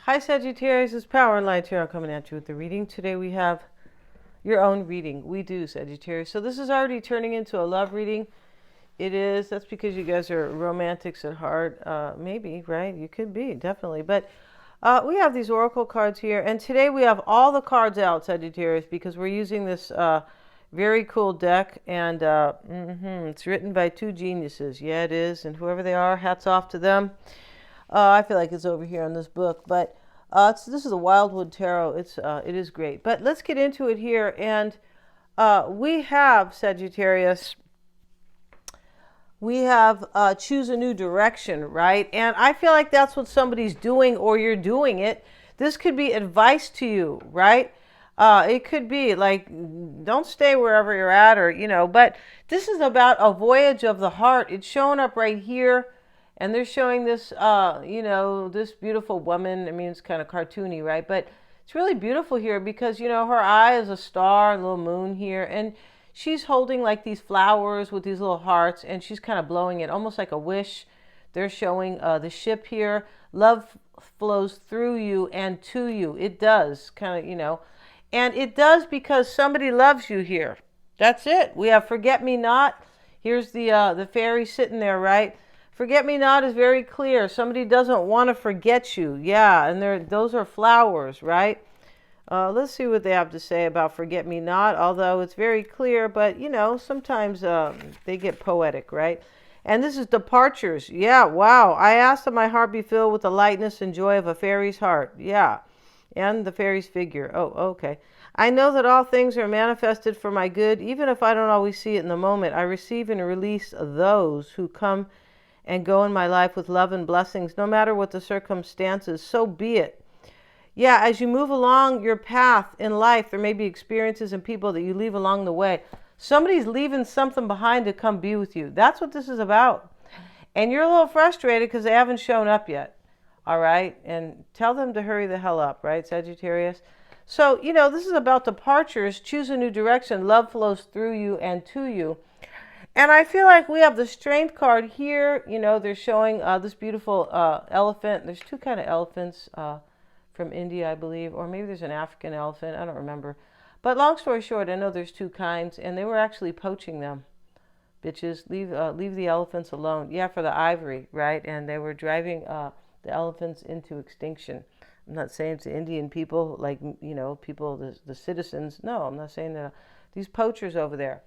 Hi Sagittarius, it's Power and Light Tarot coming at you with the reading. Today we have your own reading. We do, Sagittarius. So this is already turning into a love reading. It is. That's because you guys are romantics at heart. Maybe, right? You could be, definitely. But we have these oracle cards here. And today we have all the cards out, Sagittarius, because we're using this very cool deck. And it's written by two geniuses. Yeah, it is. And whoever they are, hats off to them. I feel like it's over here in this book, but this is a Wildwood Tarot. It is great. But let's get into it here. And we have Sagittarius. We have choose a new direction, right? And I feel like that's what somebody's doing, or you're doing it. This could be advice to you, right? It could be like, don't stay wherever you're at, or But this is about a voyage of the heart. It's showing up right here. And they're showing this, this beautiful woman. I mean, it's kind of cartoony, right? But it's really beautiful here because, her eye is a star, a little moon here. And she's holding like these flowers with these little hearts. And she's kind of blowing it, almost like a wish. They're showing the ship here. Love flows through you and to you. It does, kind of, And it does because somebody loves you here. That's it. We have Forget Me Not. Here's the fairy sitting there, right? Forget Me Not is very clear. Somebody doesn't want to forget you. Yeah, and those are flowers, right? Let's see what they have to say about Forget Me Not, although it's very clear, but, sometimes they get poetic, right? And this is Departures. Yeah, wow. I asked that my heart be filled with the lightness and joy of a fairy's heart. Yeah, and the fairy's figure. Oh, okay. I know that all things are manifested for my good, even if I don't always see it in the moment. I receive and release those who come and go in my life with love and blessings, no matter what the circumstances, so be it. Yeah, as you move along your path in life, there may be experiences and people that you leave along the way. Somebody's leaving something behind to come be with you. That's what this is about. And you're a little frustrated because they haven't shown up yet. All right? And tell them to hurry the hell up, right, Sagittarius? So, this is about departures. Choose a new direction. Love flows through you and to you. And I feel like we have the Strength card here. They're showing this beautiful elephant. There's two kind of elephants from India, I believe. Or maybe there's an African elephant. I don't remember. But long story short, I know there's two kinds. And they were actually poaching them. Bitches, leave the elephants alone. Yeah, for the ivory, right? And they were driving the elephants into extinction. I'm not saying it's the Indian people, like, people, the citizens. No, I'm not saying that. These poachers over there.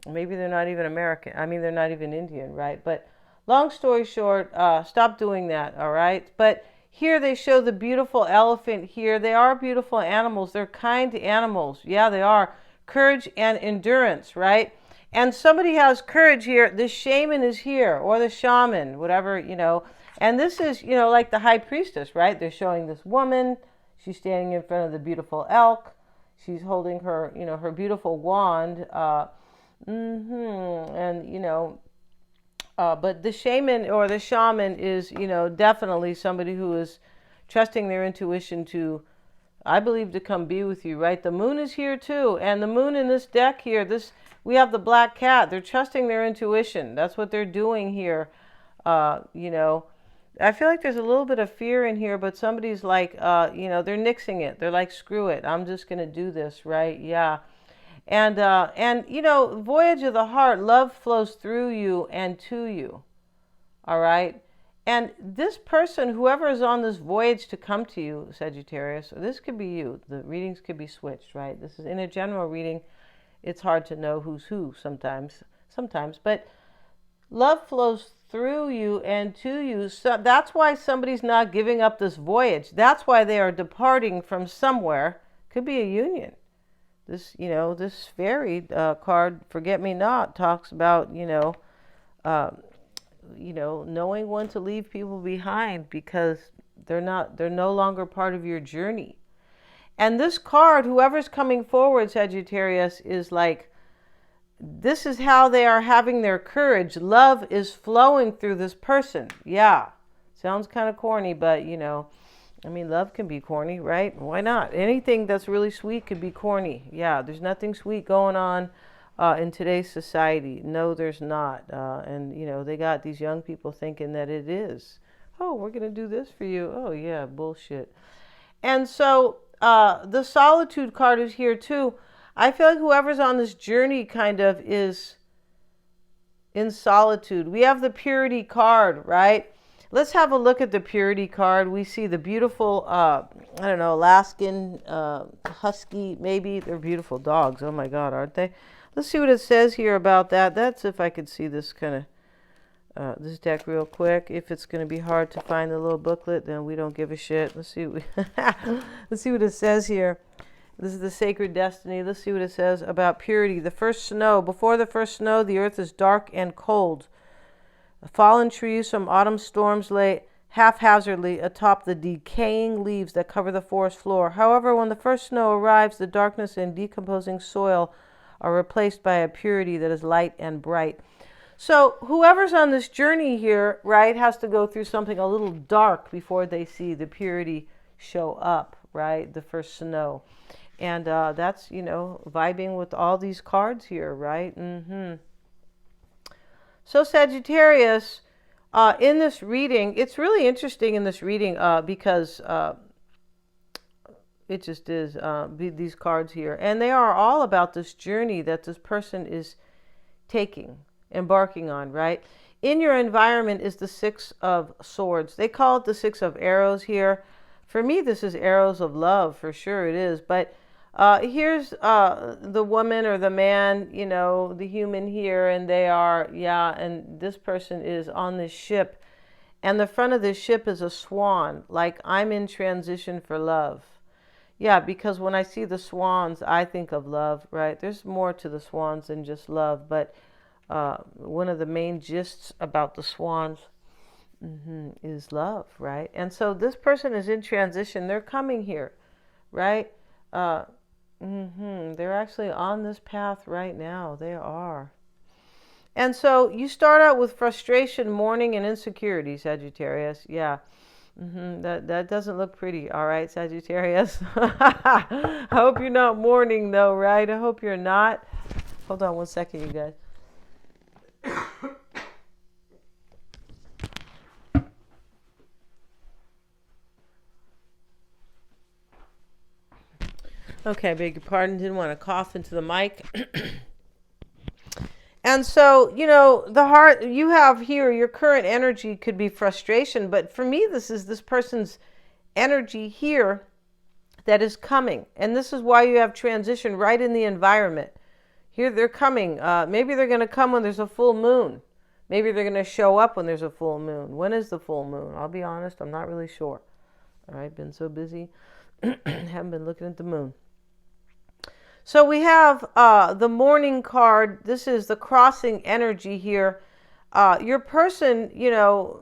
Maybe they're not even American. I mean, they're not even Indian, right? But long story short, stop doing that, all right? But here they show the beautiful elephant here. They are beautiful animals. They're kind animals. Yeah, they are. Courage and endurance, right? And somebody has courage here. The shaman is here, or the shaman, whatever, And this is, like the high priestess, right? They're showing this woman. She's standing in front of the beautiful elk. She's holding her, her beautiful wand. And but the shaman or the shaman is definitely somebody who is trusting their intuition to, I believe, to come be with you, right? The moon is here too, and the moon in this deck here, we have the black cat. They're trusting their intuition. That's what they're doing here. I feel like there's a little bit of fear in here, but somebody's like they're nixing it. They're like, screw it, I'm just gonna do this, right? Yeah. And voyage of the heart, love flows through you and to you. All right. And this person, whoever is on this voyage to come to you, Sagittarius, or this could be you. The readings could be switched, right? This is in a general reading. It's hard to know who's who sometimes, but love flows through you and to you. So that's why somebody's not giving up this voyage. That's why they are departing from somewhere. Could be a union. This fairy card, Forget Me Not, talks about, knowing when to leave people behind because they're no longer part of your journey. And this card, whoever's coming forward, Sagittarius, is like, this is how they are having their courage. Love is flowing through this person. Yeah. Sounds kind of corny, but, love can be corny, right? Why not? Anything that's really sweet could be corny. Yeah, there's nothing sweet going on in today's society. No, there's not. And they got these young people thinking that it is. Oh, we're going to do this for you. Oh, yeah, bullshit. And so the solitude card is here too. I feel like whoever's on this journey kind of is in solitude. We have the purity card, right? Let's have a look at the purity card. We see the beautiful, I don't know, Alaskan husky, maybe. They're beautiful dogs. Oh my God, aren't they? Let's see what it says here about that. That's if I could see this kind of, this deck real quick. If it's going to be hard to find the little booklet, then we don't give a shit. Let's see let's see what it says here. This is the sacred destiny. Let's see what it says about purity. The first snow. Before the first snow, the earth is dark and cold. Fallen trees from autumn storms lay haphazardly atop the decaying leaves that cover the forest floor. However, when the first snow arrives, the darkness and decomposing soil are replaced by a purity that is light and bright. So whoever's on this journey here, right, has to go through something a little dark before they see the purity show up, right? The first snow. And that's, you know, vibing with all these cards here, right? So Sagittarius, in this reading, it's really interesting in this reading because it just is, these cards here. And they are all about this journey that this person is embarking on, right? In your environment is the Six of Swords. They call it the Six of Arrows here. For me, this is arrows of love, for sure it is. But here's the woman or the man, you know, the human here, and they are, yeah, and this person is on this ship. And the front of this ship is a swan, like I'm in transition for love. Yeah, because when I see the swans, I think of love, right? There's more to the swans than just love, but one of the main gists about the swans is love, right? And so this person is in transition. They're coming here, right? They're actually on this path right now. They are. And so you start out with frustration, mourning, and insecurity, Sagittarius. Yeah. That doesn't look pretty. All right, Sagittarius. I hope you're not mourning, though, right? I hope you're not. Hold on one second, you guys. Okay, I beg your pardon. Didn't want to cough into the mic. And so, you know, the heart you have here, your current energy could be frustration. But for me, this is this person's energy here that is coming. And this is why you have transition right in the environment. Here they're coming. Maybe they're going to come when there's a full moon. Maybe they're going to show up when there's a full moon. When is the full moon? I'll be honest, I'm not really sure. All right, been so busy. Haven't been looking at the moon. So we have the morning card. This is the crossing energy here. Your person, you know,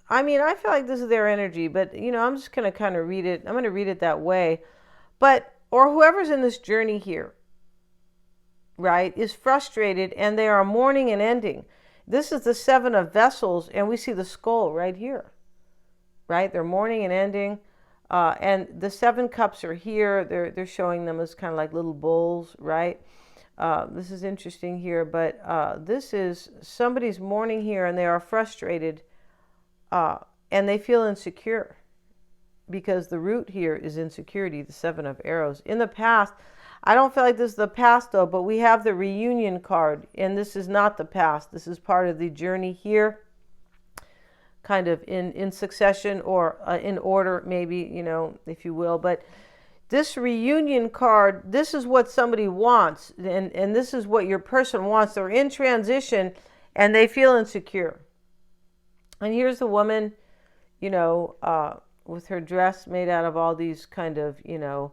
I mean, I feel like this is their energy, but, you know, I'm just going to kind of read it. I'm going to read it that way. But, or whoever's in this journey here, right, is frustrated and they are mourning and ending. This is the Seven of Vessels, and we see the skull right here, right? They're mourning and ending. And the Seven Cups are here. They're showing them as kind of like little bowls, right? This is interesting here, but this is somebody's mourning here and they are frustrated and they feel insecure because the root here is insecurity, the Seven of Arrows. In the past, I don't feel like this is the past though, but we have the reunion card, and this is not the past. This is part of the journey here, kind of in succession or in order, maybe, you know, if you will. But this reunion card, this is what somebody wants, and this is what your person wants. They're in transition and they feel insecure. And here's the woman, you know, with her dress made out of all these kind of, you know,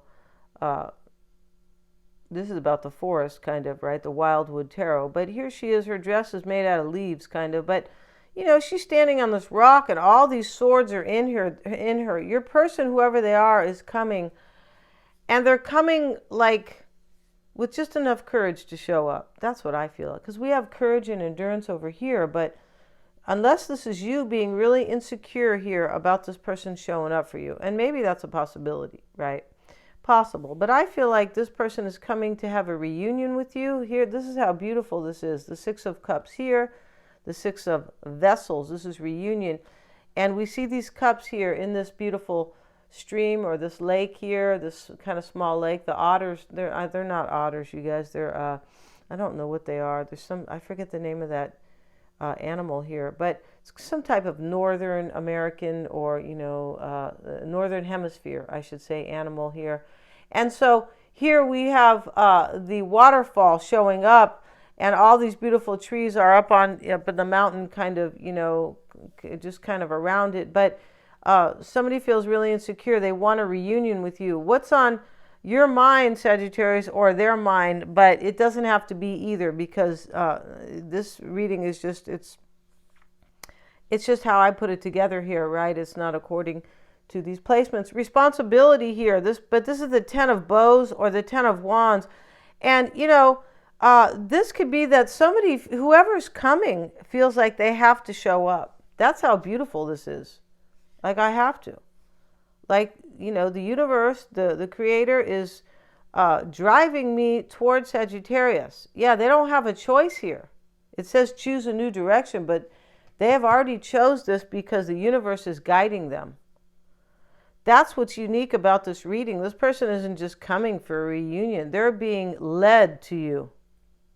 this is about the forest, kind of, right? The Wildwood Tarot. But here she is. Her dress is made out of leaves, kind of. But, you know, she's standing on this rock, and all these swords are in her. Your person, whoever they are, is coming. And they're coming, like, with just enough courage to show up. That's what I feel. Because we have courage and endurance over here. But unless this is you being really insecure here about this person showing up for you. And maybe that's a possibility, right? Possible. But I feel like this person is coming to have a reunion with you. Here, this is how beautiful this is. The Six of Cups here, the Six of Vessels. This is reunion. And we see these cups here in this beautiful stream or this lake here, this kind of small lake. The otters, they're not otters, you guys. They're I don't know what they are. There's some, I forget the name of that animal here, but it's some type of Northern American or Northern Hemisphere, I should say, animal here. And so here we have the waterfall showing up, and all these beautiful trees are up in the mountain, kind of, just kind of around it. But somebody feels really insecure. They want a reunion with you. What's on your mind, Sagittarius, or their mind? But it doesn't have to be either, because this reading is just, it's just how I put it together here, right? It's not according to these placements. Responsibility here, but this is the Ten of Bows or the Ten of Wands. And, this could be that somebody, whoever's coming, feels like they have to show up. That's how beautiful this is. Like, I have to. Like, the universe, the creator is driving me towards Sagittarius. Yeah, they don't have a choice here. It says choose a new direction, but they have already chose this because the universe is guiding them. That's what's unique about this reading. This person isn't just coming for a reunion. They're being led to you.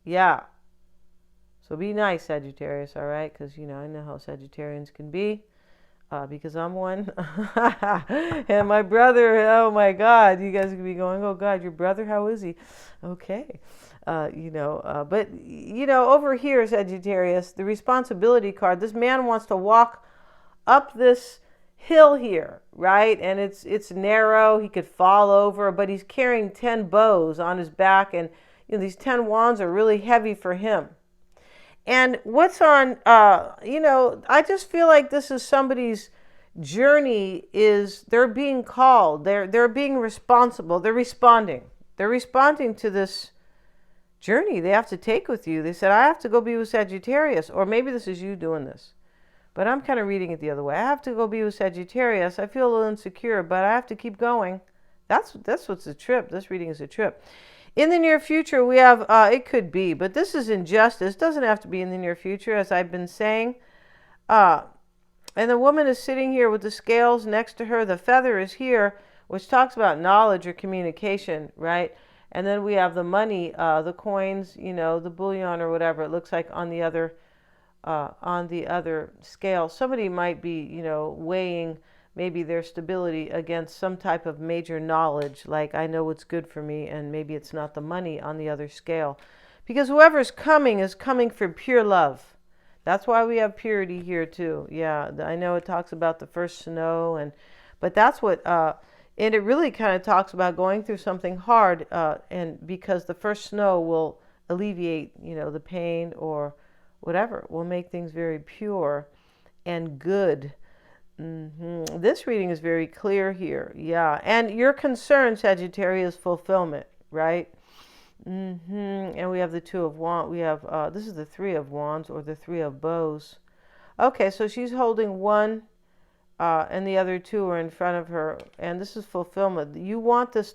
Yeah. So be nice, Sagittarius, all right? Because, I know how Sagittarians can be, because I'm one. And my brother, oh my God, you guys can be going, oh God, your brother, how is he? Okay. But over here, Sagittarius, the responsibility card, this man wants to walk up this hill here, right? And it's narrow. He could fall over, but he's carrying 10 bows on his back, and these 10 wands are really heavy for him. And what's on, I just feel like this is somebody's journey. Is they're being called, they're being responsible, they're responding to this journey they have to take with you. They said, I have to go be with Sagittarius, or maybe this is you doing this. But I'm kind of reading it the other way. I have to go be with Sagittarius. I feel a little insecure, but I have to keep going. That's what's a trip. This reading is a trip. In the near future, we have, it could be, but this is injustice. Doesn't have to be in the near future, as I've been saying. And the woman is sitting here with the scales next to her. The feather is here, which talks about knowledge or communication, right? And then we have the money, the coins, the bullion or whatever it looks like on the other scale. Somebody might be, weighing maybe their stability against some type of major knowledge, like I know what's good for me, and maybe it's not the money on the other scale. Because whoever's coming is coming for pure love. That's why we have purity here too. Yeah, I know it talks about the first snow, but that's what, and it really kind of talks about going through something hard, and because the first snow will alleviate, the pain or whatever, will make things very pure and good. This reading is very clear here. Yeah. And your concern, Sagittarius, fulfillment, right? And we have the Two of Wands. We have, this is the Three of Wands or the Three of Bows. Okay, so she's holding one, and the other two are in front of her. And this is fulfillment. You want this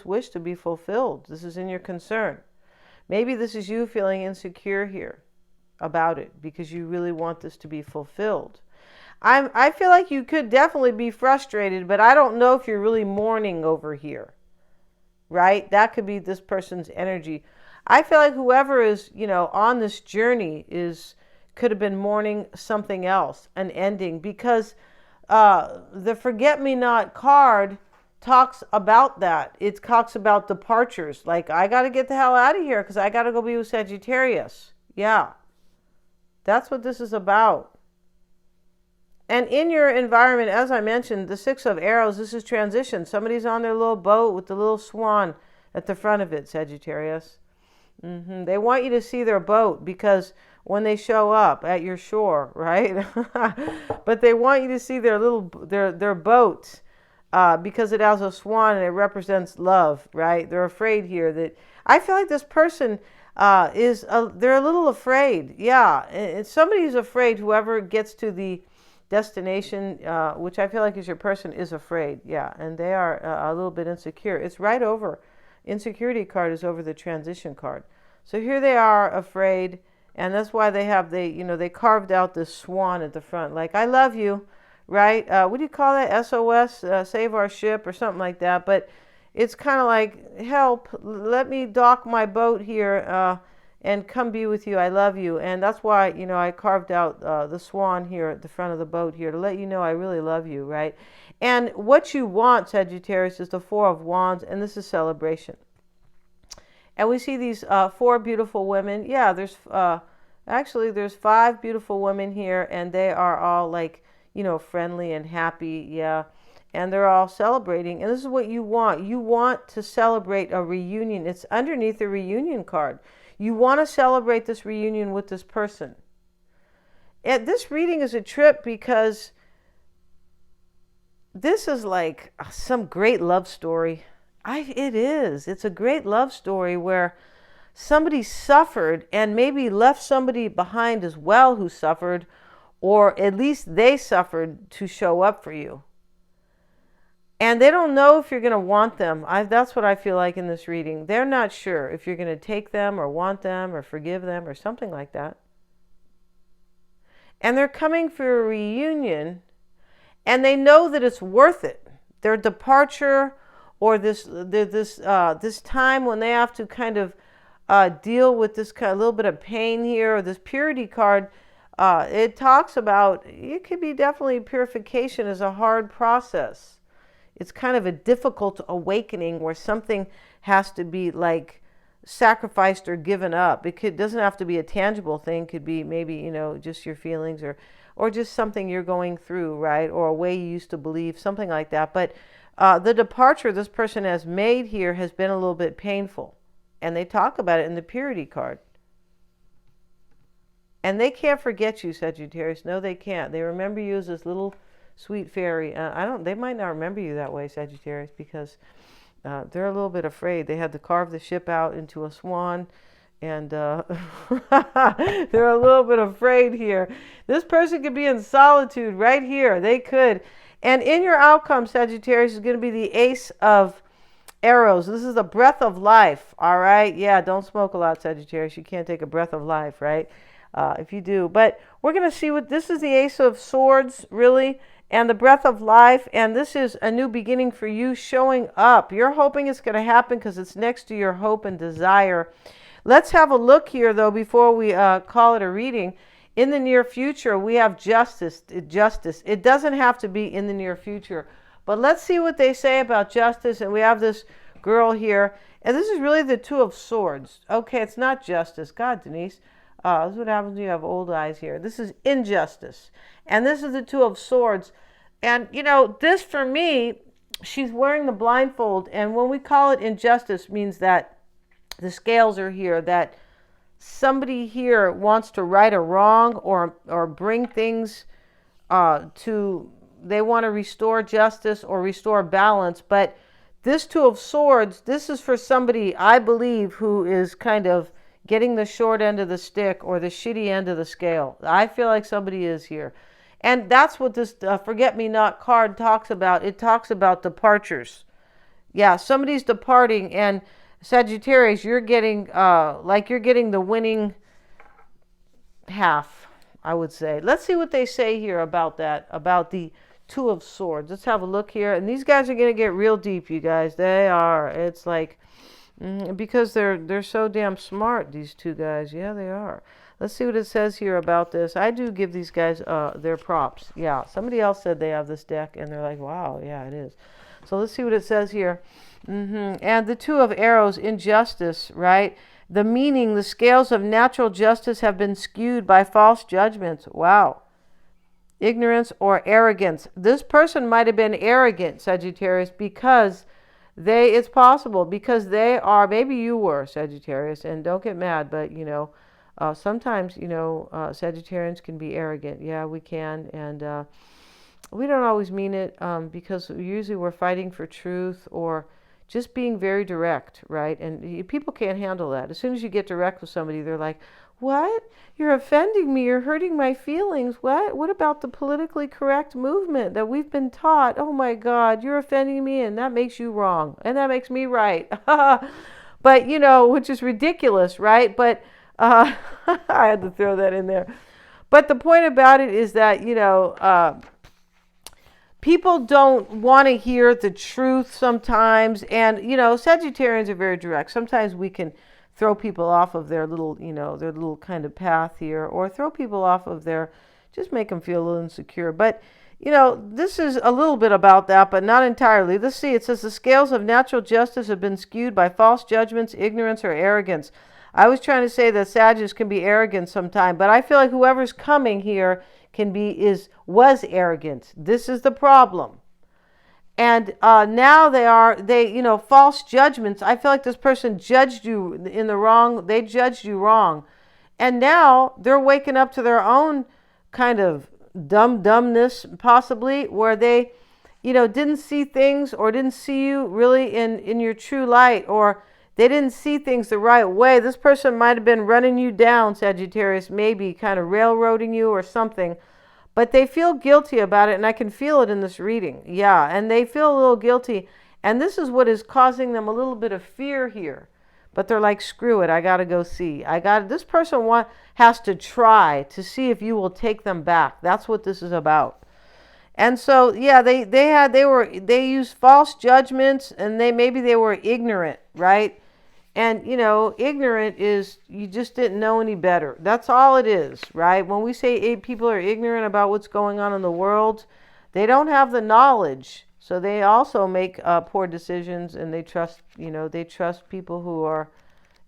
wish to be fulfilled. This is in your concern. Maybe this is you feeling insecure here about it because you really want this to be fulfilled. I feel like you could definitely be frustrated, but I don't know if you're really mourning over here, right? That could be this person's energy. I feel like whoever is, on this journey could have been mourning something else, an ending, because the Forget-Me-Not card talks about that. It talks about departures. Like, I got to get the hell out of here because I got to go be with Sagittarius. Yeah. That's what this is about. And in your environment, as I mentioned, the Six of Arrows, this is transition. Somebody's on their little boat with the little swan at the front of it, Sagittarius. They want you to see their boat because when they show up at your shore, right? But they want you to see their boat because it has a swan and it represents love, right? They're afraid here that I feel like this person they're a little afraid. Yeah, somebody's afraid. Whoever gets to the destination, which I feel like is your person, is afraid. Yeah, and they are a little bit insecure. It's right over. Insecurity card is over the transition card. So here they are afraid, And that's why they carved out this swan at the front, like, I love you, right? What do you call that? SOS, save our ship or something like that. But it's kind of like, help, let me dock my boat here and come be with you. I love you. And that's why, I carved out the swan here at the front of the boat here to let you know I really love you, right? And what you want, Sagittarius, is the Four of Wands, and this is celebration. And we see these four beautiful women. Yeah, there's 5 beautiful women here, and they are all like, friendly and happy. Yeah. And they're all celebrating. And this is what you want. You want to celebrate a reunion. It's underneath the reunion card. You want to celebrate this reunion with this person. And this reading is a trip because this is like some great love story. It is. It's a great love story where somebody suffered and maybe left somebody behind as well who suffered, or at least they suffered to show up for you. And they don't know if you're going to want them. That's what I feel like in this reading. They're not sure if you're going to take them or want them or forgive them or something like that. And they're coming for a reunion, and they know that it's worth it. Their departure, or this time when they have to kind of deal with this kind of little bit of pain here, or this purity card, it talks about, it could be definitely purification is a hard process. It's kind of a difficult awakening where something has to be like sacrificed or given up. It doesn't have to be a tangible thing. It could be maybe, just your feelings or just something you're going through, right? Or a way you used to believe, something like that. But the departure this person has made here has been a little bit painful. And they talk about it in the purity card. And they can't forget you, Sagittarius. No, they can't. They remember you as this little sweet fairy. They might not remember you that way, Sagittarius, because they're a little bit afraid. They had to carve the ship out into a swan. And they're a little bit afraid here. This person could be in solitude right here. They could. And in your outcome, Sagittarius, is going to be the Ace of Arrows. This is the breath of life. All right. Yeah, don't smoke a lot, Sagittarius. You can't take a breath of life, right? If you do. But we're going to see what this is, the Ace of Swords, really, and the breath of life. And this is a new beginning for you showing up. You're hoping it's going to happen because it's next to your hope and desire. Let's have a look here, though, before we call it a reading. In the near future, we have justice. It doesn't have to be in the near future. But let's see what they say about justice. And we have this girl here. And this is really the Two of Swords. Okay, it's not justice. God, Denise. This is what happens when you have old eyes here. This is injustice. And this is the Two of Swords. And, this for me, she's wearing the blindfold. And when we call it injustice, means that the scales are here, that somebody here wants to right a wrong or bring things they want to restore justice or restore balance. But this Two of Swords, this is for somebody, I believe, who is kind of getting the short end of the stick or the shitty end of the scale. I feel like somebody is here. And that's what this Forget-Me-Not card talks about. It talks about departures. Yeah, somebody's departing, and Sagittarius, you're getting the winning half, I would say. Let's see what they say here about that, about the Two of Swords. Let's have a look here. And these guys are going to get real deep, you guys. They are. It's like, because they're so damn smart, these two guys. Yeah, they are. Let's see what it says here about this. I do give these guys their props. Yeah, somebody else said they have this deck, and they're like, wow, yeah, it is. So let's see what it says here. And the Two of Arrows, injustice, right? The meaning, the scales of natural justice have been skewed by false judgments. Wow. Ignorance or arrogance. This person might have been arrogant, Sagittarius, because it's possible, because they are, maybe you were, Sagittarius, and don't get mad, but, sometimes, Sagittarians can be arrogant. Yeah, we can. And we don't always mean it because usually we're fighting for truth or just being very direct, right? And people can't handle that. As soon as you get direct with somebody, they're like, what? You're offending me. You're hurting my feelings. What? What about the politically correct movement that we've been taught? Oh my God, you're offending me, and that makes you wrong. And that makes me right. But, which is ridiculous, right? But Uh, I had to throw that in there. But the point about it is that, people don't want to hear the truth sometimes. And, Sagittarians are very direct. Sometimes we can throw people off of their little kind of path here, or throw people off of just make them feel a little insecure. But, this is a little bit about that, but not entirely. Let's see. It says the scales of natural justice have been skewed by false judgments, ignorance, or arrogance. I was trying to say that Sagittarius can be arrogant sometimes, but I feel like whoever's coming here was arrogant. This is the problem. And now false judgments. I feel like this person judged you in the wrong. They judged you wrong. And now they're waking up to their own kind of dumbness, possibly, where they, didn't see things, or didn't see you really in your true light, or they didn't see things the right way. This person might have been running you down, Sagittarius, maybe kind of railroading you or something. But they feel guilty about it, and I can feel it in this reading. Yeah, and they feel a little guilty. And this is what is causing them a little bit of fear here. But they're like, screw it, I got to go see. This person has to try to see if you will take them back. That's what this is about. And so, yeah, they used false judgments, and maybe they were ignorant, right? And, ignorant is you just didn't know any better. That's all it is, right? When we say people are ignorant about what's going on in the world, they don't have the knowledge. So they also make poor decisions, and they trust people who are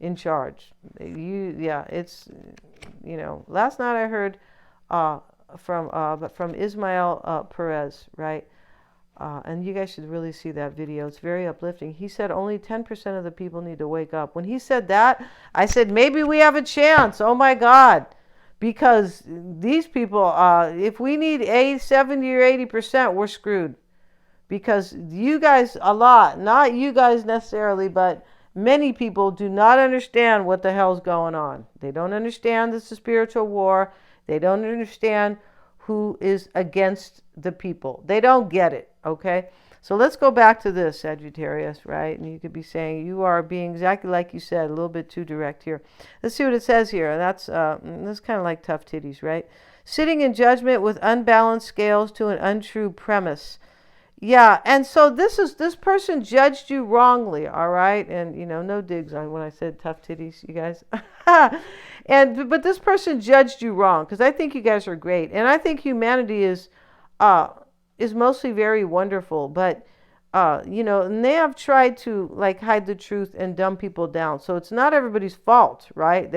in charge. Last night I heard from Ismail Perez, right? And you guys should really see that video. It's very uplifting. He said only 10% of the people need to wake up. When he said that, I said, maybe we have a chance. Oh my God. Because these people, if we need 70 or 80%, we're screwed. Because you guys, not you guys necessarily, but many people do not understand what the hell's going on. They don't understand this is a spiritual war. They don't understand who is against the people. They don't get it, okay? So let's go back to this, Sagittarius, right? And you could be saying you are being exactly like you said, a little bit too direct here. Let's see what it says here. That's kind of like tough titties, right? Sitting in judgment with unbalanced scales to an untrue premise. Yeah, and so this person judged you wrongly, all right? And no digs on when I said tough titties, you guys. But this person judged you wrong, because I think you guys are great, and I think humanity is mostly very wonderful. But and they have tried to like hide the truth and dumb people down. So it's not everybody's fault, right?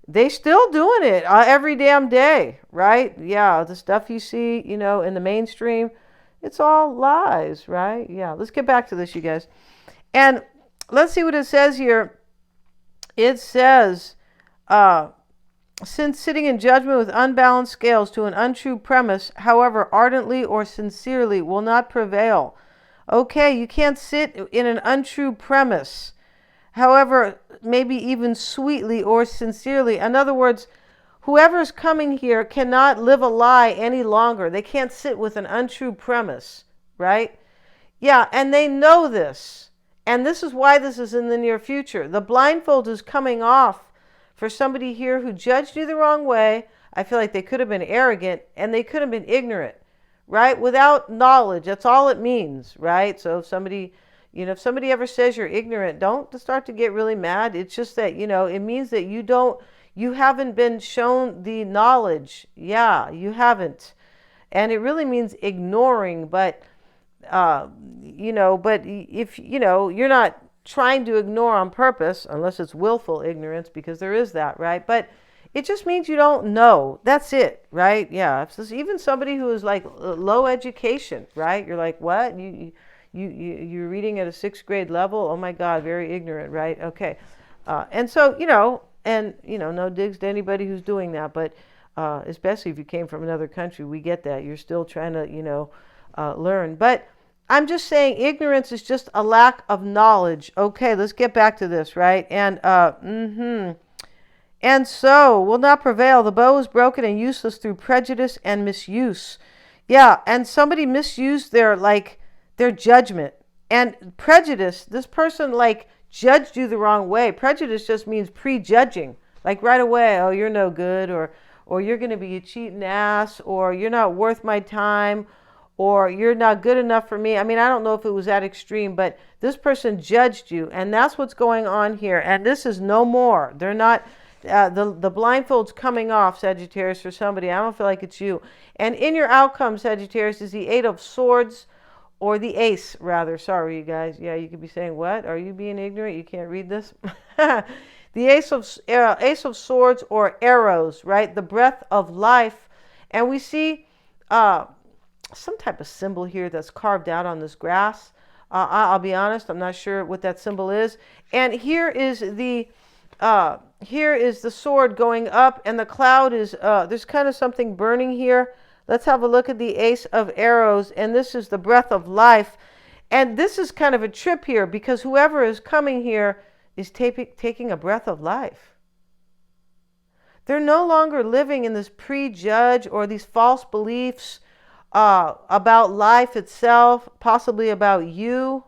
They still doing it every damn day, right? Yeah, the stuff you see, in the mainstream. It's all lies, right? Yeah, let's get back to this, you guys. And let's see what it says here. It says, since sitting in judgment with unbalanced scales to an untrue premise, however ardently or sincerely, will not prevail. Okay, you can't sit in an untrue premise, however, maybe even sweetly or sincerely. In other words, whoever's coming here cannot live a lie any longer. They can't sit with an untrue premise, right? Yeah, and they know this. And this is why this is in the near future. The blindfold is coming off for somebody here who judged you the wrong way. I feel like they could have been arrogant, and they could have been ignorant, right? Without knowledge. That's all it means, right? So if somebody ever says you're ignorant, don't start to get really mad. It's just that, it means that you haven't been shown the knowledge. Yeah, you haven't. And it really means ignoring, but, but if, you're not trying to ignore on purpose, unless it's willful ignorance, because there is that, right? But it just means you don't know. That's it, right? Yeah. If even somebody who is like low education, right? You're like, what? You're reading at a 6th grade level? Oh my God, very ignorant, right? Okay. And so, no digs to anybody who's doing that, but especially if you came from another country, we get that. You're still trying to, learn. But I'm just saying ignorance is just a lack of knowledge. Okay, let's get back to this, right? And, and so will not prevail. The bow is broken and useless through prejudice and misuse. Yeah, and somebody misused their judgment. And prejudice, this person judged you the wrong way. Prejudice just means prejudging. Like right away, oh, you're no good, or you're going to be a cheating ass, or you're not worth my time, or you're not good enough for me. I mean, I don't know if it was that extreme, but this person judged you, and that's what's going on here. And this is no more. They're not, the blindfold's coming off, Sagittarius, for somebody. I don't feel like it's you. And in your outcome, Sagittarius, is the Eight of Swords, or the Ace, rather. Sorry, you guys. Yeah, you could be saying, what? Are you being ignorant? You can't read this? The Ace of Swords, or arrows, right? The breath of life. And we see some type of symbol here that's carved out on this grass. I'll be honest, I'm not sure what that symbol is. And here is the sword going up, and the cloud is, there's kind of something burning here. Let's have a look at the Ace of Arrows, and this is the breath of life. And this is kind of a trip here, because whoever is coming here is taking a breath of life. They're no longer living in this prejudge or these false beliefs about life itself, possibly about you,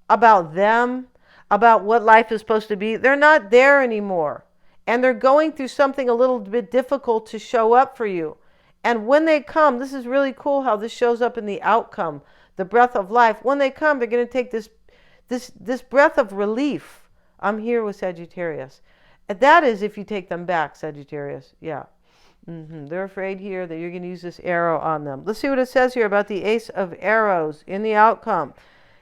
about them, about what life is supposed to be. They're not there anymore. And they're going through something a little bit difficult to show up for you. And when they come, this is really cool how this shows up in the outcome, the breath of life. When they come, they're going to take this breath of relief. I'm here with Sagittarius. And that is if you take them back, Sagittarius. Yeah. They're afraid here that you're going to use this arrow on them. Let's see what it says here about the Ace of Arrows in the outcome.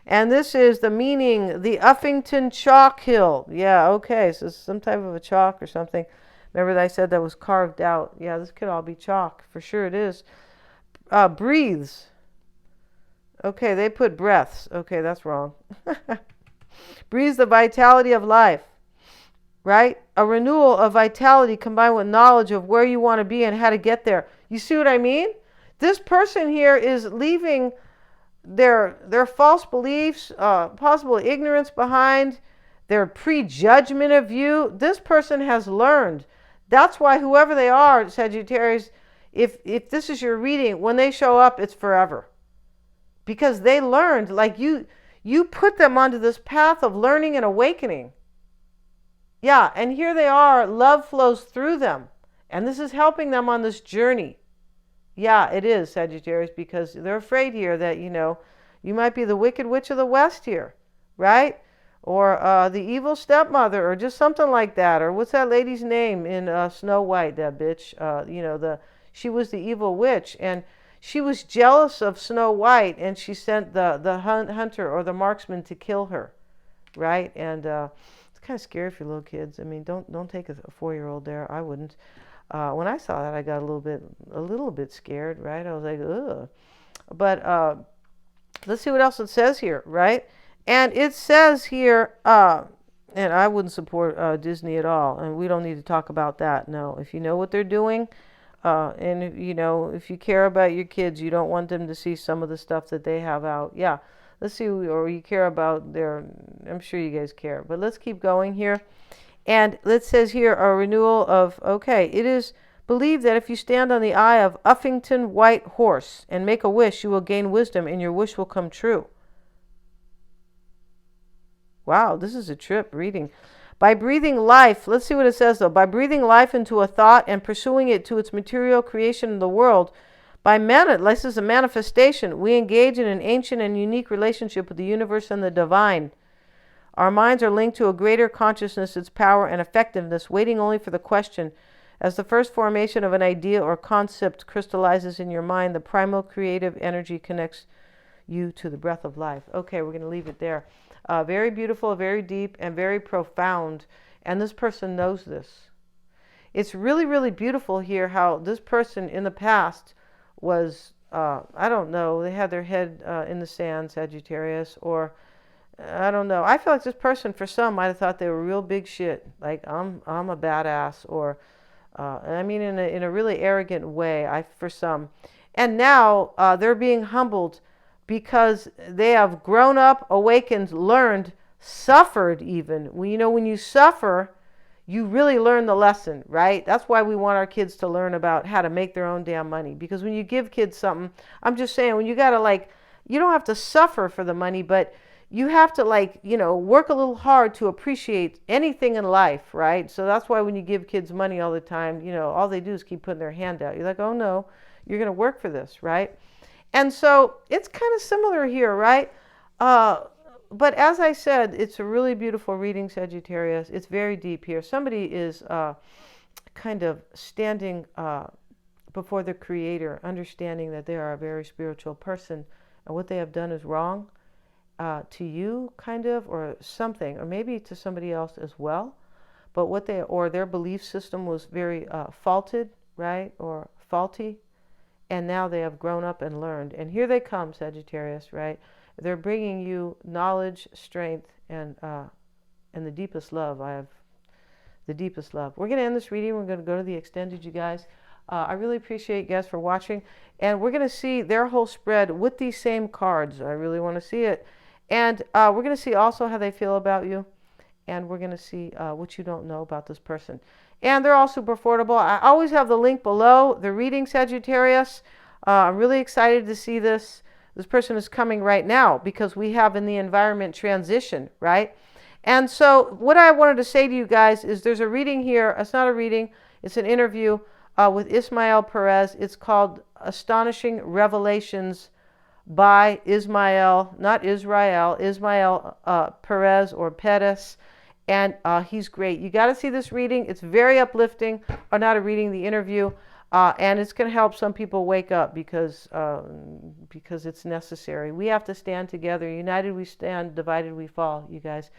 And this is the meaning, the Uffington Chalk Hill. Yeah, okay, so it's some type of a chalk or something. Remember that I said that was carved out. Yeah, this could all be chalk. For sure it is. Breathes. Okay, they put breaths. Okay, that's wrong. Breathes the vitality of life. Right? A renewal of vitality combined with knowledge of where you want to be and how to get there. You see what I mean? This person here is leaving their false beliefs, possible ignorance behind, their prejudgment of you. This person has learned. That's why whoever they are, Sagittarius, if this is your reading, when they show up, it's forever. Because they learned, like you put them onto this path of learning and awakening. Yeah, and here they are. Love flows through them. And this is helping them on this journey. Yeah, it is, Sagittarius, because they're afraid here that, you might be the Wicked Witch of the West here, right? Or the evil stepmother, or just something like that. Or what's that lady's name in Snow White, that bitch? She was the evil witch, and she was jealous of Snow White, and she sent the hunter or the marksman to kill her, right? And it's kind of scary for little kids. I mean, don't take a 4-year-old there. I wouldn't. When I saw that, I got a little bit scared, right? I was like, ugh. But let's see what else it says here, right? And it says here, and I wouldn't support Disney at all, and we don't need to talk about that. No, if you know what they're doing, and if you care about your kids, you don't want them to see some of the stuff that they have out. Yeah. Let's see, or you care about I'm sure you guys care, but let's keep going here. And it says here, a renewal of, it is believed that if you stand on the eye of Uffington White Horse and make a wish, you will gain wisdom and your wish will come true. Wow, this is a trip reading. By breathing life, let's see what it says though. By breathing life into a thought and pursuing it to its material creation in the world, this is a manifestation. We engage in an ancient and unique relationship with the universe and the divine. Our minds are linked to a greater consciousness, its power and effectiveness, waiting only for the question. As the first formation of an idea or concept crystallizes in your mind, the primal creative energy connects you to the breath of life. Okay, we're going to leave it there. Very beautiful, very deep, and very profound. And this person knows this. It's really, really beautiful here how this person in the past was, I don't know, they had their head in the sand, Sagittarius, or I don't know. I feel like this person, for some, might have thought they were real big shit. Like, I'm a badass, or, I mean, in a really arrogant way, for some. And now they're being humbled because they have grown up, awakened, learned, suffered even. When you suffer, you really learn the lesson, right? That's why we want our kids to learn about how to make their own damn money. Because when you give kids something, I'm just saying, when you got to you don't have to suffer for the money, but you have to, like, work a little hard to appreciate anything in life, right? So that's why when you give kids money all the time, all they do is keep putting their hand out. You're like, oh no, you're going to work for this, right? And so it's kind of similar here, right? But as I said, it's a really beautiful reading, Sagittarius. It's very deep here. Somebody is kind of standing before the Creator, understanding that they are a very spiritual person, and what they have done is wrong to you, kind of, or something, or maybe to somebody else as well. But their belief system was very faulted, right, or faulty, and now they have grown up and learned. And here they come, Sagittarius, right? They're bringing you knowledge, strength, and the deepest love. I have the deepest love. We're going to end this reading. We're going to go to the extended, you guys. I really appreciate you guys for watching. And we're going to see their whole spread with these same cards. I really want to see it. And we're going to see also how they feel about you. And we're going to see what you don't know about this person. And they're all super affordable. I always have the link below, the reading, Sagittarius. I'm really excited to see this. This person is coming right now because we have in the environment transition, right? And so what I wanted to say to you guys is there's a reading here. It's not a reading. It's an interview with Ismael Perez. It's called Astonishing Revelations by Ismael, not Israel, Ismael Perez or Perez. And he's great. You got to see this reading. It's very uplifting. Or not a reading, the interview. And it's going to help some people wake up because it's necessary. We have to stand together. United we stand, divided we fall, you guys.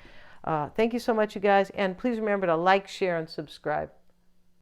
Thank you so much, you guys. And please remember to like, share, and subscribe.